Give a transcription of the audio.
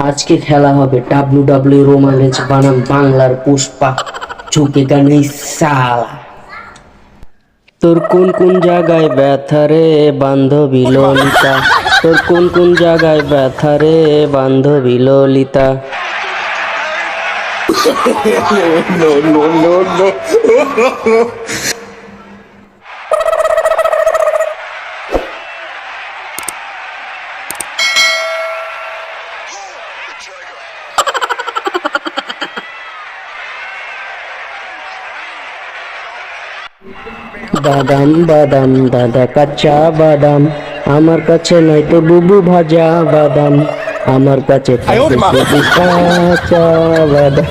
আজকে খেলা হবে ডাব্লিউডাব্লিউ রোমান রেঞ্জ বানাম বাংলার পুষ্পা ঝুঁকে নেই সালা। তোর কোন কোন জায়গায় ব্যথা রে বান্ধবী ললিতা, তোর কোন কোন জায়গায় ব্যথা রে বান্ধবী Lalita. No, no, no, no. বাদাম বাদাম দাদা কাঁচা বাদাম, আমার কাছে নাই তো বুবু ভাজা বাদাম, আমার কাছে থাকবে শুধু কাঁচা বাদাম।